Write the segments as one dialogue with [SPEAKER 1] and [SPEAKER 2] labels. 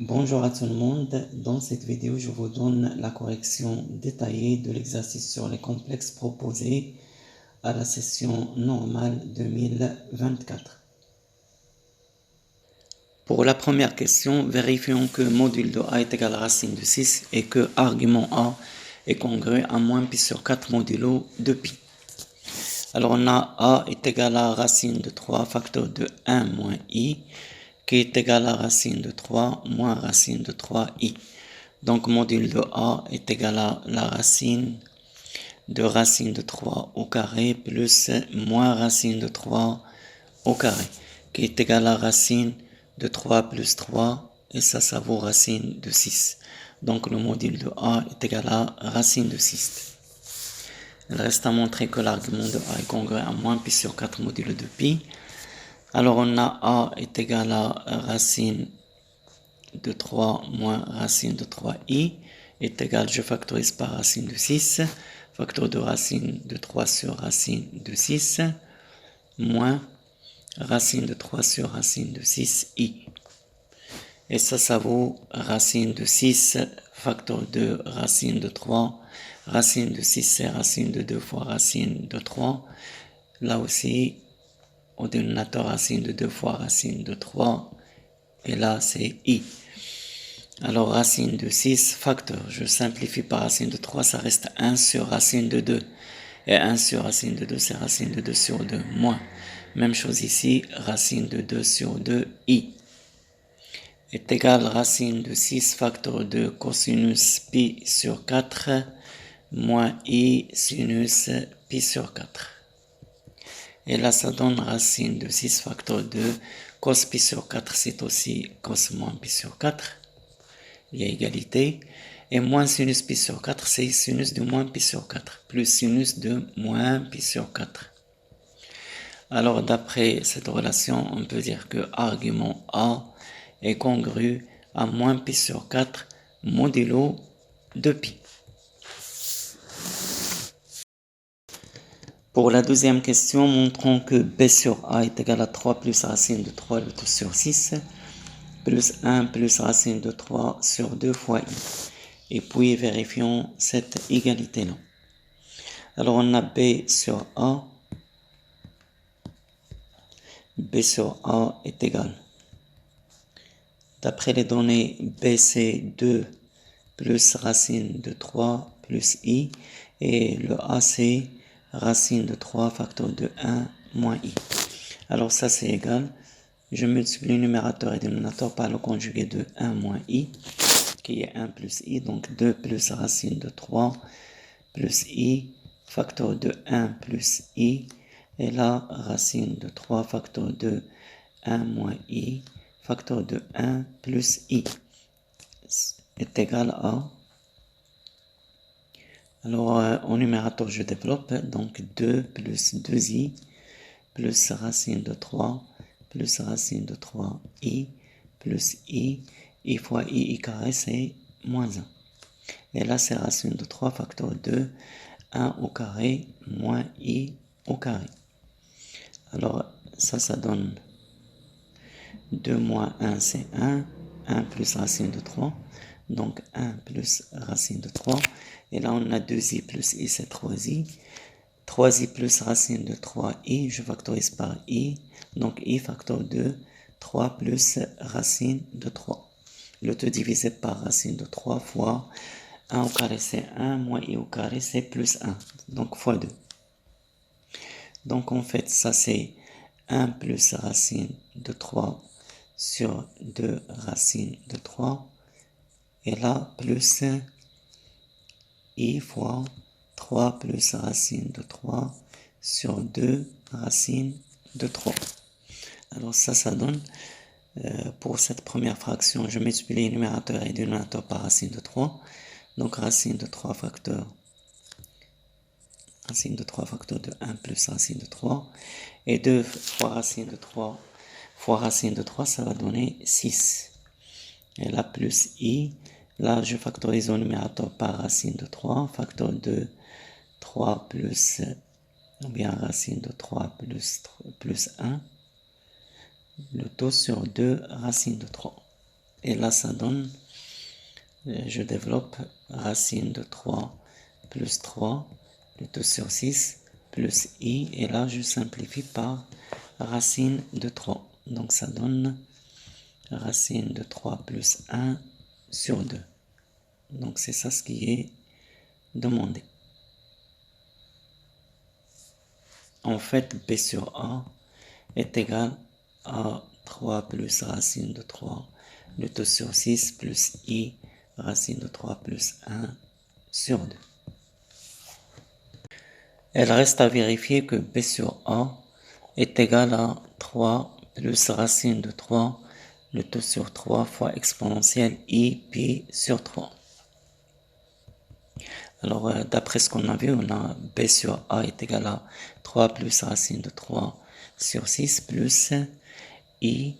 [SPEAKER 1] Bonjour à tout le monde, dans cette vidéo je vous donne la correction détaillée de l'exercice sur les complexes proposés à la session normale 2024. Pour la première question, vérifions que module de A est égal à racine de 6 et que argument A est congru à moins pi sur 4 modulo de pi. Alors on a A est égal à racine de 3 facteur de 1 moins I qui est égal à racine de 3 moins racine de 3i. Donc module de A est égal à la racine de 3 au carré plus moins racine de 3 au carré, qui est égal à racine de 3 plus 3, et ça vaut racine de 6. Donc le module de A est égal à racine de 6. Il reste à montrer que l'argument de A est congru à moins pi sur 4 modulo de pi. Alors on a A est égal à racine de 3 moins racine de 3i est égal, je factorise par racine de 6, facteur de racine de 3 sur racine de 6, moins racine de 3 sur racine de 6i. Et ça vaut racine de 6, facteur de racine de 3, racine de 6 c'est racine de 2 fois racine de 3, là aussi au dénominateur racine de 2 fois racine de 3, et là c'est i. Alors racine de 6 facteur, je simplifie par racine de 3, ça reste 1 sur racine de 2. Et 1 sur racine de 2, c'est racine de 2 sur 2, moins. Même chose ici, racine de 2 sur 2, i. Est égal racine de 6 facteur de cosinus pi sur 4, moins i sinus pi sur 4. Et là, ça donne racine de 6 facteur de cos pi sur 4, c'est aussi cos moins pi sur 4. Il y a égalité. Et moins sinus pi sur 4, c'est sinus de moins pi sur 4, plus sinus de moins pi sur 4. Alors, d'après cette relation, on peut dire que argument A est congru à moins pi sur 4 modulo de pi. Pour la deuxième question, montrons que B sur A est égal à 3 plus racine de 3 le tout sur 6, plus 1 plus racine de 3 sur 2 fois I. Et puis vérifions cette égalité-là. Alors on a B sur A. B sur A est égal. D'après les données, B c'est 2 plus racine de 3 plus I. Et le A c'est racine de 3 facteur de 1 moins I. Alors ça c'est égal. Je multiplie numérateur et dénominateur par le conjugué de 1 moins I, qui est 1 plus I, donc 2 plus racine de 3 plus I, facteur de 1 plus I, et là, racine de 3 facteur de 1 moins I, facteur de 1 plus I, est égal à... Alors, au numérateur, je développe, donc 2 plus 2i, plus racine de 3, plus racine de 3i, plus I fois I carré, c'est moins 1. Et là, c'est racine de 3 facteur de 1 au carré moins I au carré. Alors, ça donne 2 moins 1, c'est 1. 1 plus racine de 3. Donc, 1 plus racine de 3. Et là, on a 2i plus i, c'est 3i. 3i plus racine de 3i, je factorise par i. Donc, i facteur de 3 plus racine de 3. Le tout divisé par racine de 3 fois 1 au carré, c'est 1, moins i au carré, c'est plus 1. Donc, fois 2. Donc, en fait, ça, c'est 1 plus racine de 3 sur 2 racine de 3. Et là, plus i fois 3 plus racine de 3 sur 2 racine de 3. Alors, ça donne... pour cette première fraction, je multiplie numérateur et dénominateur par racine de 3. Donc racine de 3 facteur de 1 plus racine de 3. Et 2 fois racine de 3 fois racine de 3, ça va donner 6. Et là, plus i. Là, je factorise au numérateur par racine de 3. Facteur de 3 plus, ou bien racine de 3 plus 1. Le tout sur 2 racine de 3. Et là, ça donne, je développe racine de 3 plus 3, le tout sur 6, plus i. Et là, je simplifie par racine de 3. Donc, ça donne racine de 3 plus 1 sur 2. Donc, c'est ça ce qui est demandé. En fait, b sur a est égal à 3 plus racine de 3, le tout sur 6 plus i, racine de 3 plus 1 sur 2. Il reste à vérifier que b sur a est égal à 3 plus racine de 3, le tout sur 3 fois exponentielle i pi sur 3. Alors, d'après ce qu'on a vu, on a b sur a est égal à 3 plus racine de 3 sur 6 plus i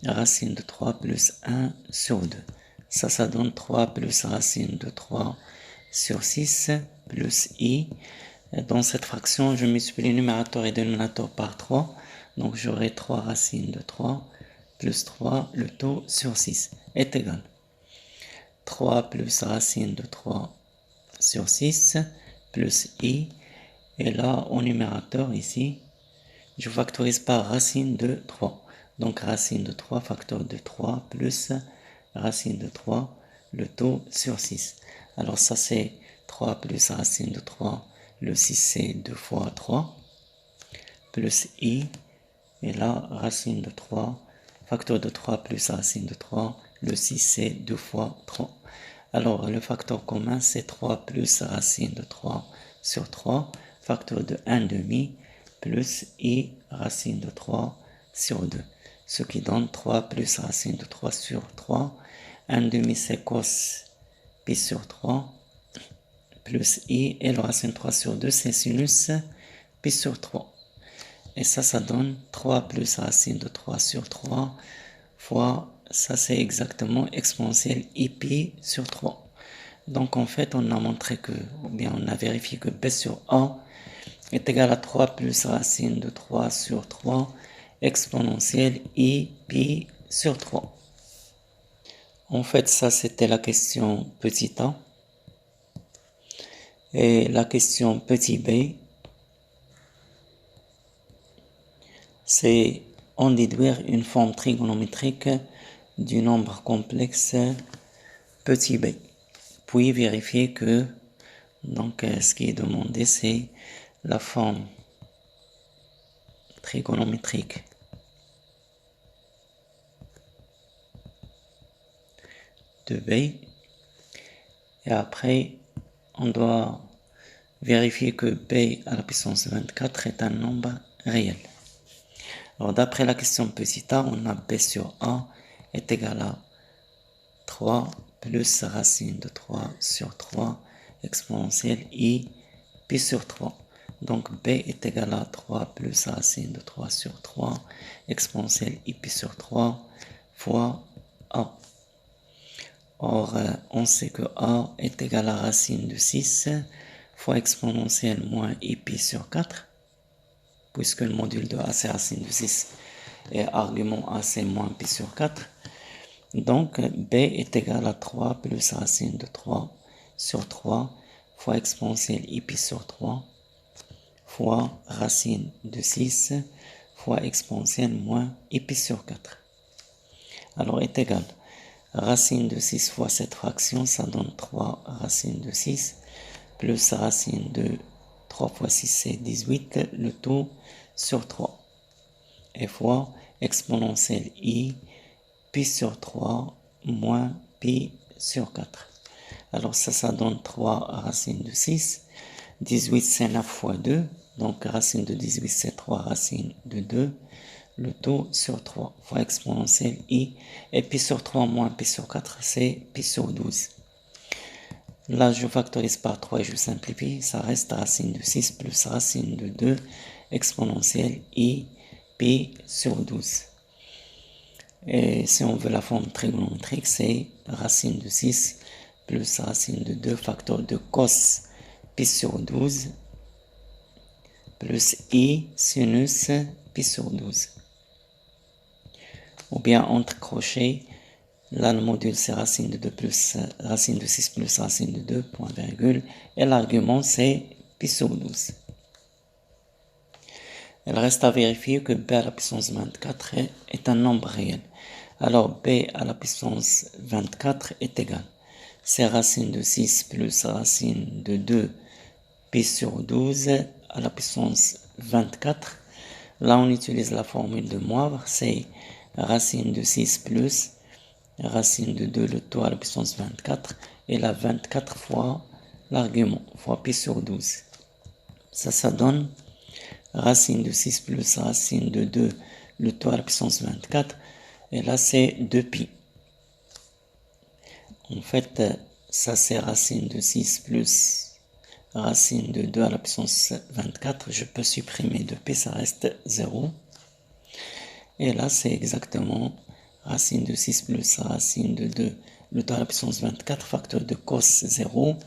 [SPEAKER 1] racine de 3 plus 1 sur 2. Ça donne 3 plus racine de 3 sur 6 plus i. Dans cette fraction, je multiplie numérateur et dénominateur par 3. Donc, j'aurai 3 racines de 3 plus 3, le tout sur 6 est égal. 3 plus racine de 3 sur 6 plus i. Et là, au numérateur, ici, je factorise par racine de 3. Donc, racine de 3, facteur de 3, plus racine de 3, le tout sur 6. Alors, ça, c'est 3 plus racine de 3. Le 6, c'est 2 fois 3, plus i. Et là, racine de 3, facteur de 3 plus racine de 3. Le 6, c'est 2 fois 3. Alors, le facteur commun, c'est 3 plus racine de 3 sur 3, facteur de 1 demi, plus i racine de 3 sur 2. Ce qui donne 3 plus racine de 3 sur 3. 1 demi, c'est cos pi sur 3, plus i. Et le racine de 3 sur 2, c'est sinus pi sur 3. Et ça donne 3 plus racine de 3 sur 3 fois, ça c'est exactement exponentielle i pi sur 3. Donc en fait, on a montré que, ou bien on a vérifié que b sur a est égal à 3 plus racine de 3 sur 3 exponentielle i pi sur 3. En fait, ça c'était la question petit a. Et la question petit b, c'est en déduire une forme trigonométrique du nombre complexe petit b. Puis vérifier que donc ce qui est demandé, c'est la forme trigonométrique de b. Et après, on doit vérifier que b à la puissance 24 est un nombre réel. Alors, d'après la question petit a, on a b sur a est égal à 3 plus racine de 3 sur 3 exponentielle i pi sur 3. Donc, b est égal à 3 plus racine de 3 sur 3 exponentielle i pi sur 3 fois a. Or, on sait que a est égal à racine de 6 fois exponentielle moins i pi sur 4, puisque le module de a c'est racine de 6 et argument a c'est moins pi sur 4. Donc, b est égal à 3 plus racine de 3 sur 3 fois exponentielle i pi sur 3 fois racine de 6 fois exponentielle moins i pi sur 4. Alors, est égal. Racine de 6 fois cette fraction, ça donne 3 racine de 6, plus racine de 3 fois 6, c'est 18, le tout sur 3. Et fois exponentielle i, pi sur 3, moins pi sur 4. Alors ça donne 3 racine de 6. 18, c'est 9 fois 2. Donc racine de 18, c'est 3 racines de 2. Le tout sur 3 fois exponentielle i. Et pi sur 3 moins pi sur 4, c'est pi sur 12. Là, je factorise par 3 et je simplifie. Ça reste racine de 6 plus racine de 2 exponentielle i pi sur 12. Et si on veut la forme trigonométrique, c'est racine de 6 plus racine de 2 facteur de cos pi sur 12 plus i sinus pi sur 12. Ou bien entre crochets, Là, le module, c'est racine de 2 plus racine de 6 plus racine de 2, point virgule. Et l'argument, c'est pi sur 12. Il reste à vérifier que b à la puissance 24 est un nombre réel. Alors, b à la puissance 24 est égal. C'est racine de 6 plus racine de 2 pi sur 12 à la puissance 24. Là, on utilise la formule de Moivre, c'est racine de 6 plus racine de 2 le tout à la puissance 24 et la 24 fois l'argument, fois pi sur 12. Ça donne racine de 6 plus racine de 2 le tout à la puissance 24 et là c'est 2 pi. En fait, ça c'est racine de 6 plus racine de 2 à la puissance 24. Je peux supprimer 2 pi, ça reste 0. Et là c'est exactement racine de 6 plus racine de 2 le tout à la puissance 24, facteur de cos 0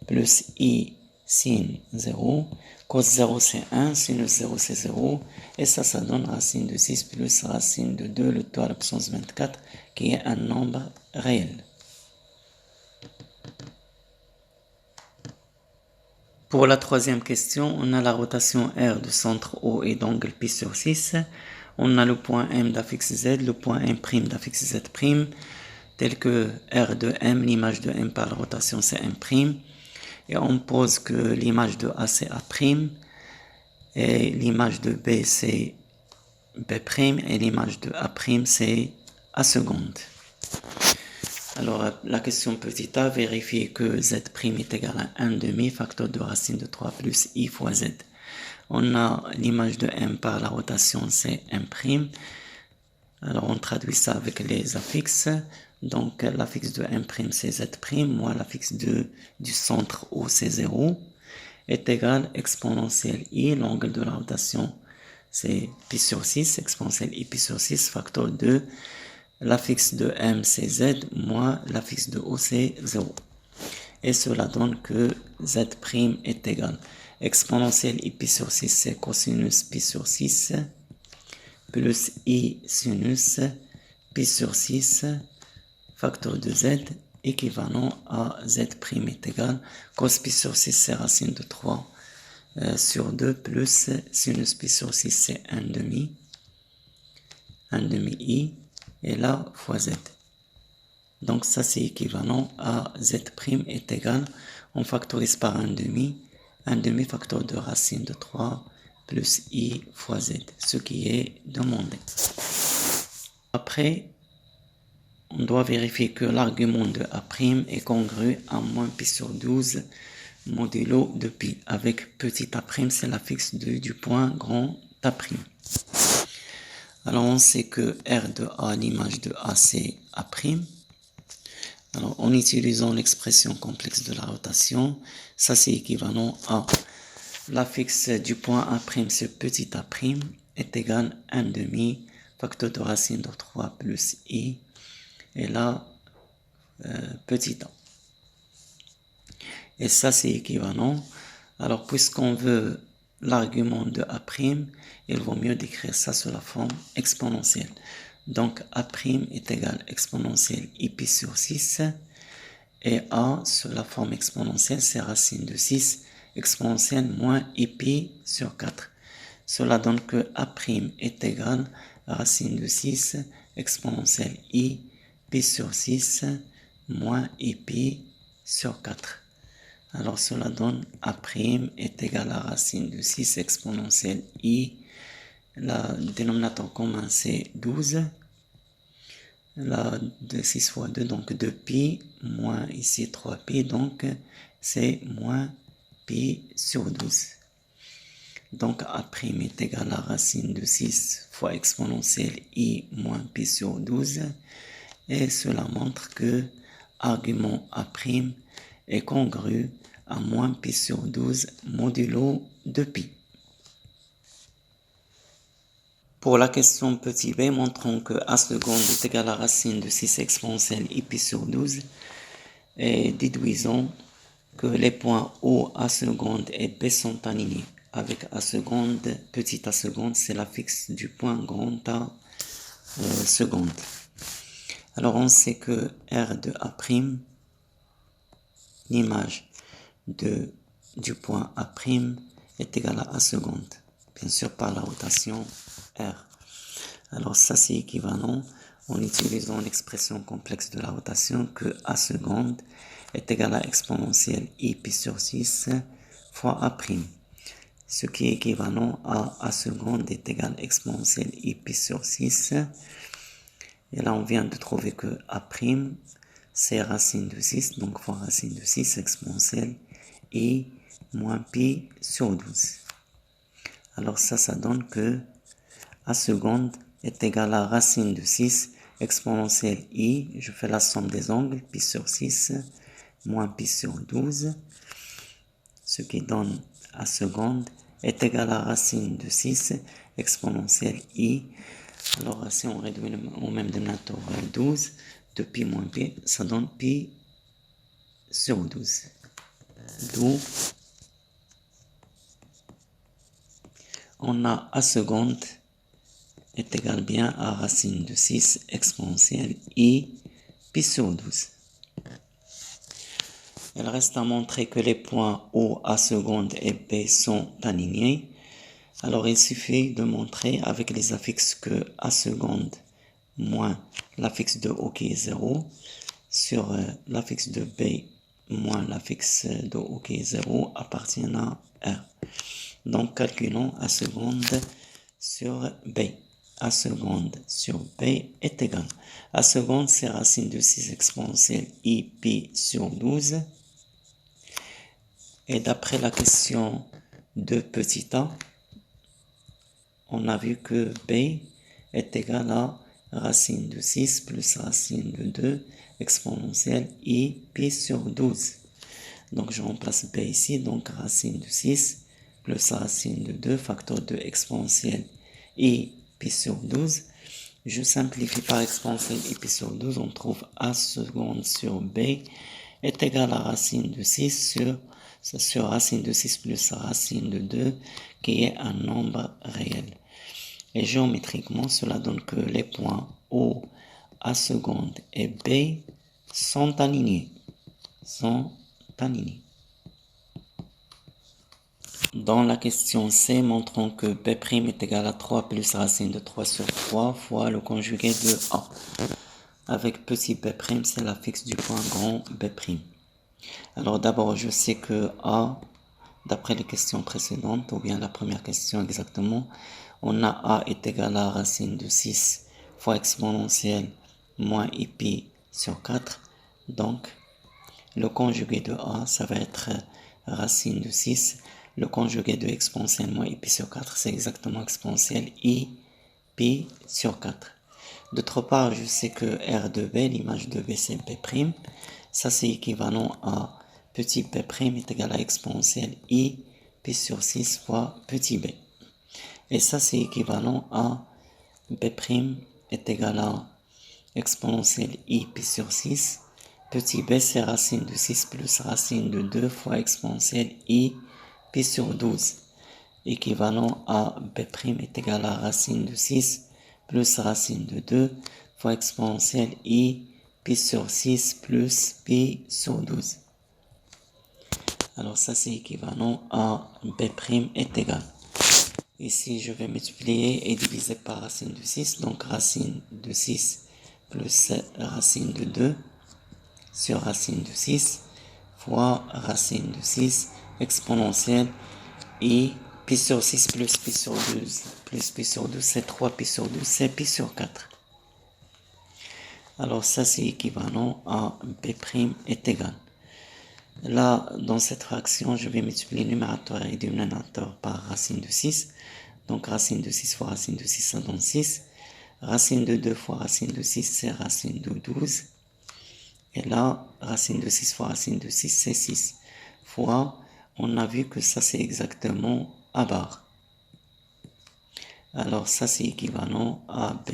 [SPEAKER 1] plus i sin 0. Cos 0 c'est 1, sinus 0 c'est 0. Et ça donne racine de 6 plus racine de 2 le tout à la puissance 24, qui est un nombre réel. Pour la troisième question, on a la rotation R de centre O et d'angle pi sur 6. On a le point M d'affixe Z, le point M' d'affixe Z', tel que R de M, l'image de M par la rotation c'est M'. Et on pose que l'image de A c'est A', et l'image de B c'est B', et l'image de A' c'est A seconde. Alors, la question petit a, vérifier que Z' est égal à 1 demi, facteur de racine de 3 plus I fois Z. On a l'image de M par la rotation, c'est M'. Alors, on traduit ça avec les affixes. Donc, l'affixe de M' c'est Z', moins l'affixe du centre O c'est 0, est égal exponentielle I, l'angle de la rotation c'est pi sur 6, exponentielle I pi sur 6, facteur de l'affixe de M c'est Z, moins l'affixe de O c'est 0. Et cela donne que Z' est égal exponentielle I pi sur 6 c'est cosinus pi sur 6, plus I sinus pi sur 6, facteur de Z, équivalent à Z' est égal cos pi sur 6 c'est racine de 3 sur 2 plus sinus pi sur 6 c'est 1 demi I, et là fois Z. Donc ça c'est équivalent à Z' est égal, on factorise par 1 demi facteur de racine de 3 plus I fois Z, ce qui est demandé. Après, on doit vérifier que l'argument de A' est congru à moins pi sur 12 modulo de pi, avec petit A', c'est l'affixe du point grand A'. Alors on sait que R de A, l'image de A c'est A'. Alors en utilisant l'expression complexe de la rotation, ça c'est équivalent à l'affixe du point A', ce petit A', est égal à 1 demi facteur de racine de 3 plus I, et là petit a. Et ça c'est équivalent. Alors puisqu'on veut l'argument de A', il vaut mieux décrire ça sous la forme exponentielle. Donc A' est égal exponentielle I pi sur 6, et A sous la forme exponentielle c'est racine de 6 exponentielle moins I pi sur 4. Cela donne que A' est égal à racine de 6 exponentielle I pi sur 6 moins I pi sur 4. Alors cela donne A' est égal à racine de 6 exponentielle I, le dénominateur commun c'est 12, là de 6 fois 2 donc 2 pi, moins ici 3 pi, donc c'est moins pi sur 12. Donc A' est égal à racine de 6 fois exponentielle I moins pi sur 12, et cela montre que argument A' est congru à moins pi sur 12 modulo de pi. Pour la question petit b, montrons que A seconde est égal à racine de 6 exponentielle I pi sur 12, et déduisons que les points O A seconde et B sont alignés. Avec A seconde, petit a seconde, c'est l'affixe du point grand A seconde. Alors on sait que R de A', l'image du point A' est égale à A seconde, bien sûr par la rotation R. Alors ça c'est équivalent en utilisant l'expression complexe de la rotation que A seconde est égal à exponentielle I pi sur 6 fois A', ce qui est équivalent à A seconde est égal à exponentielle I pi sur 6. Et là, on vient de trouver que A', c'est racine de 6, donc fois racine de 6 exponentielle I moins pi sur 12. Alors ça donne que A seconde est égal à racine de 6 exponentielle I, je fais la somme des angles, pi sur 6 moins pi sur 12, ce qui donne A seconde est égal à racine de 6 exponentielle I. Alors si on réduit au même dénominateur 12, de pi moins pi, ça donne pi sur 12. D'où on a A seconde est égal bien à racine de 6 exponentielle I pi sur 12. Il reste à montrer que les points O, A seconde et B sont alignés. Alors il suffit de montrer avec les affixes que A seconde moins l'affixe de O qui est 0 sur l'affixe de B moins l'affixe de O qui est 0 appartiennent à R. Donc calculons A seconde sur B. A seconde sur B est égal. A seconde c'est racine de 6 exponentielle I pi sur 12. Et d'après la question de petit a, on a vu que B est égal à racine de 6 plus racine de 2 exponentielle I pi sur 12. Donc je remplace B ici, donc racine de 6 plus racine de 2 facteur de exponentielle I pi sur 12. Je simplifie par exponentielle I pi sur 12, on trouve A seconde sur B est égal à racine de 6 sur racine de 6 plus racine de 2 qui est un nombre réel. Et géométriquement, cela donne que les points O, A seconde et B sont alignés. Dans la question C, montrons que B' est égal à 3 plus racine de 3 sur 3 fois le conjugué de A. Avec petit b', c'est l'affixe du point grand B'. Alors d'abord, je sais que A, d'après les questions précédentes, ou bien la première question exactement, on a A est égal à racine de 6 fois exponentielle moins I pi sur 4. Donc, le conjugué de A, ça va être racine de 6. Le conjugué de exponentielle moins I pi sur 4, c'est exactement exponentielle I pi sur 4. D'autre part, je sais que R de B, l'image de B, c'est B'. Ça, c'est équivalent à petit b' est égal à exponentielle I pi sur 6 fois petit b. Et ça, c'est équivalent à b' est égal à exponentielle I pi sur 6. Petit b, c'est racine de 6 plus racine de 2 fois exponentielle I pi sur 12. Équivalent à b' est égal à racine de 6 plus racine de 2 fois exponentielle I pi sur 6 plus pi sur 12. Alors ça c'est équivalent à b' est égal. Ici je vais multiplier et diviser par racine de 6. Donc racine de 6 plus racine de 2 sur racine de 6 fois racine de 6 exponentielle I pi sur 6 plus pi sur 12 plus pi sur 12 c'est 3 pi sur 12 c'est pi sur 4. Alors ça c'est équivalent à b' est égal. Là, dans cette fraction, je vais multiplier le numérateur et le dénominateur par racine de 6. Donc racine de 6 fois racine de 6, ça donne 6. Racine de 2 fois racine de 6, c'est racine de 12. Et là, racine de 6 fois racine de 6, c'est 6. Fois, on a vu que ça c'est exactement A bar. Alors ça c'est équivalent à B'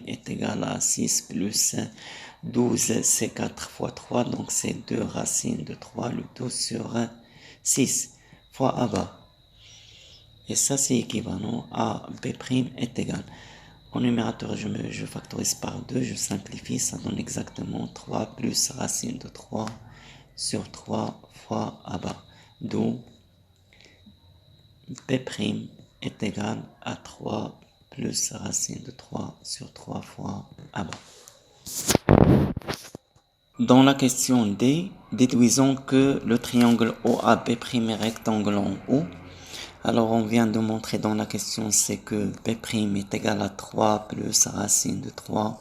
[SPEAKER 1] est égal à 6 plus 12, c'est 4 fois 3, donc c'est 2 racines de 3, le tout sur 6 fois A bar. Et ça c'est équivalent à B' est égal. Au numérateur, je factorise par 2, je simplifie, ça donne exactement 3 plus racine de 3 sur 3 fois a bar. D'où B' est égal à 3 plus racine de 3 sur 3 fois a bar. Dans la question D, déduisons que le triangle OAB' est rectangle en haut. Alors on vient de montrer dans la question C que B' est égal à 3 plus racine de 3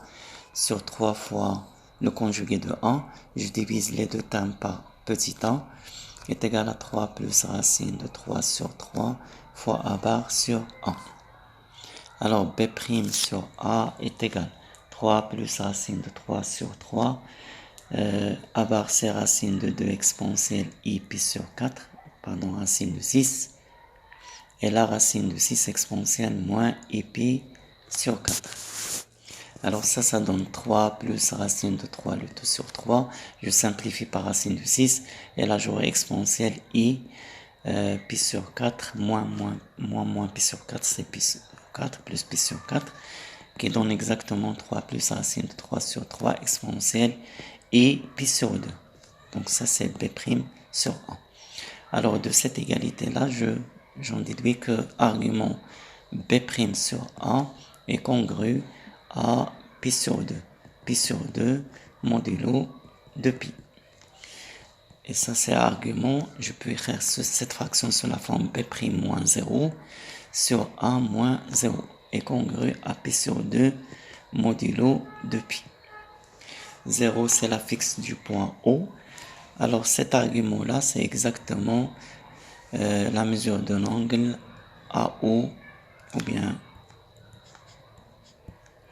[SPEAKER 1] sur 3 fois le conjugué de A. Je divise les deux termes par petit a est égal à 3 plus racine de 3 sur 3 fois A bar sur A. Alors B' sur A est égal à 3 plus racine de 3 sur 3. A bar c'est racine de 2 exponentielle I pi sur 4, pardon, racine de 6. Et la racine de 6 exponentielle moins I pi sur 4. Alors ça donne 3 plus racine de 3 le tout sur 3. Je simplifie par racine de 6. Et là j'aurai exponentielle I pi sur 4 moins pi sur 4, c'est pi sur 4 plus pi sur 4, qui donne exactement 3 plus racine de 3 sur 3 exponentielle I pi sur 2. Donc ça c'est B' sur A. Alors de cette égalité là, j'en déduis que argument B' sur A est congru à pi sur 2. Pi sur 2 modulo de pi. Et ça c'est argument, je peux écrire cette fraction sous la forme B' moins 0 sur A moins 0 est congru à pi sur 2 modulo de pi. 0 c'est la fixe du point O. Alors cet argument là c'est exactement la mesure d'un angle AO ou bien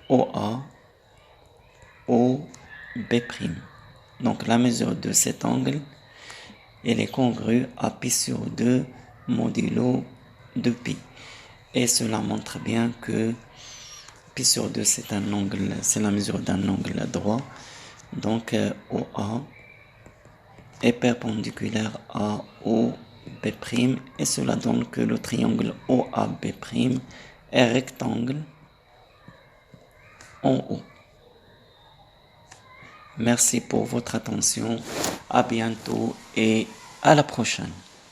[SPEAKER 1] OA OB'. Donc la mesure de cet angle elle est congrue à pi sur 2 modulo de pi. Et cela montre bien que pi sur 2 c'est un angle, c'est la mesure d'un angle droit. Donc OA est perpendiculaire à OB' et cela donne que le triangle OAB' est rectangle en haut. Merci pour votre attention, à bientôt et à la prochaine.